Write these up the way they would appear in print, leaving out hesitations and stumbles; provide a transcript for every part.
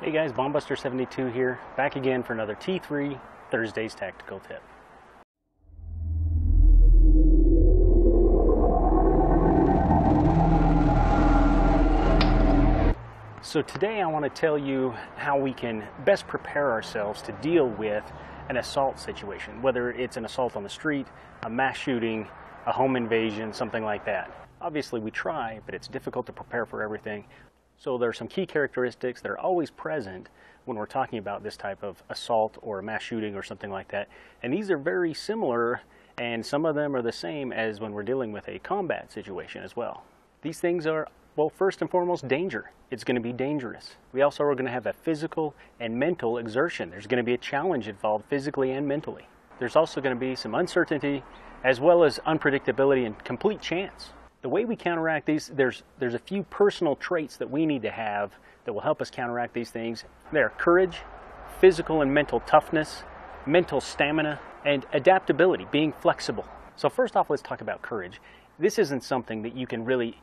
Hey guys, Bombuster72 here, back again for another T3 Thursday's Tactical Tip. So today I want to tell you how we can best prepare ourselves to deal with an assault situation, whether it's an assault on the street, a mass shooting, a home invasion, something like that. Obviously we try, but it's difficult to prepare for everything. So there are some key characteristics that are always present when we're talking about this type of assault or a mass shooting or something like that. And these are very similar, and some of them are the same as when we're dealing with a combat situation as well. These things are, well, first and foremost, danger. It's going to be dangerous. We also are going to have a physical and mental exertion. There's going to be a challenge involved physically and mentally. There's also going to be some uncertainty as well as unpredictability and complete chance. The way we counteract these, there's a few personal traits that we need to have that will help us counteract these things. They're courage, physical and mental toughness, mental stamina, and adaptability, being flexible. So first off, let's talk about courage. This isn't something that you can really,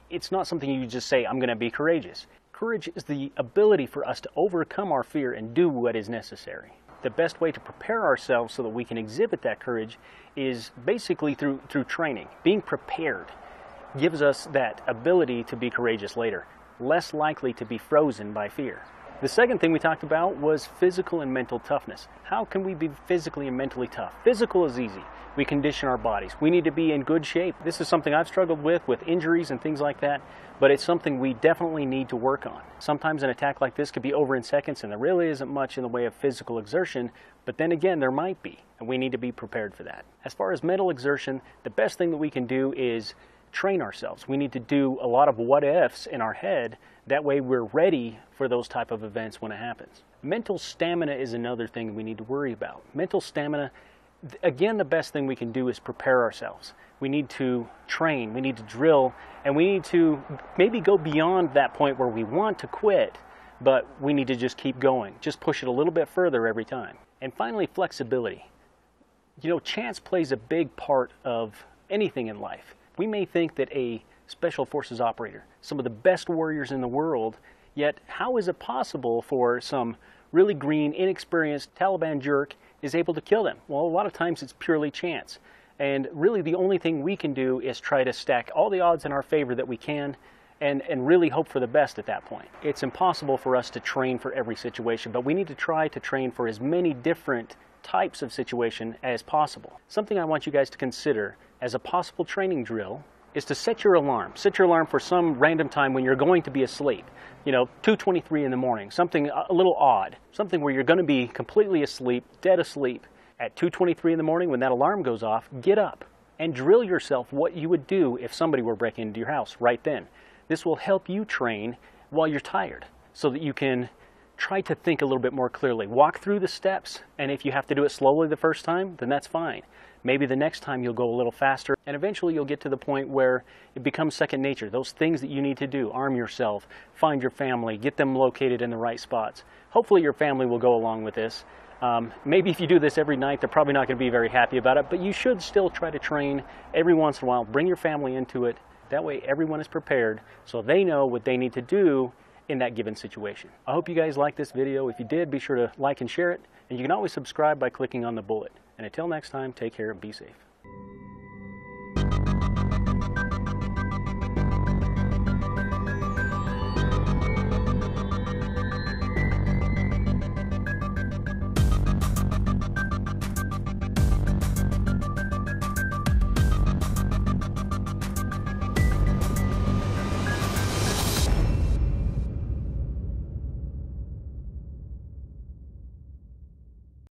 it's not something you just say, I'm going to be courageous. Courage is the ability for us to overcome our fear and do what is necessary. The best way to prepare ourselves so that we can exhibit that courage is basically through training. Being prepared gives us that ability to be courageous later, less likely to be frozen by fear. The second thing we talked about was physical and mental toughness. How can we be physically and mentally tough? Physical is easy. We condition our bodies. We need to be in good shape. This is something I've struggled with injuries and things like that, but it's something we definitely need to work on. Sometimes an attack like this could be over in seconds and there really isn't much in the way of physical exertion, but then again there might be, and we need to be prepared for that. As far as mental exertion, the best thing that we can do is train ourselves. We need to do a lot of what ifs in our head. That way we're ready for those type of events when it happens. Mental stamina is another thing we need to worry about. Mental stamina, again, the best thing we can do is prepare ourselves. We need to train, we need to drill, and we need to maybe go beyond that point where we want to quit, but we need to just keep going. Just push it a little bit further every time. And finally, flexibility. Chance plays a big part of anything in life. We may think that a Special Forces operator, some of the best warriors in the world, yet how is it possible for some really green, inexperienced Taliban jerk is able to kill them? Well, a lot of times it's purely chance. And really the only thing we can do is try to stack all the odds in our favor that we can and really hope for the best at that point. It's impossible for us to train for every situation, but we need to try to train for as many different types of situation as possible. Something I want you guys to consider as a possible training drill is to set your alarm. Set your alarm for some random time when you're going to be asleep. 2:23 in the morning, something a little odd, something where you're going to be completely asleep, dead asleep. At 2:23 in the morning, when that alarm goes off, get up and drill yourself what you would do if somebody were breaking into your house right then. This will help you train while you're tired so that you can try to think a little bit more clearly. Walk through the steps, and if you have to do it slowly the first time, then that's fine. Maybe the next time you'll go a little faster, and eventually you'll get to the point where it becomes second nature. Those things that you need to do, arm yourself, find your family, get them located in the right spots. Hopefully your family will go along with this. Maybe if you do this every night, they're probably not going to be very happy about it, but you should still try to train every once in a while. Bring your family into it. That way everyone is prepared so they know what they need to do in that given situation. I hope you guys liked this video. If you did, be sure to like and share it, and you can always subscribe by clicking on the bullet. And until next time, take care and be safe.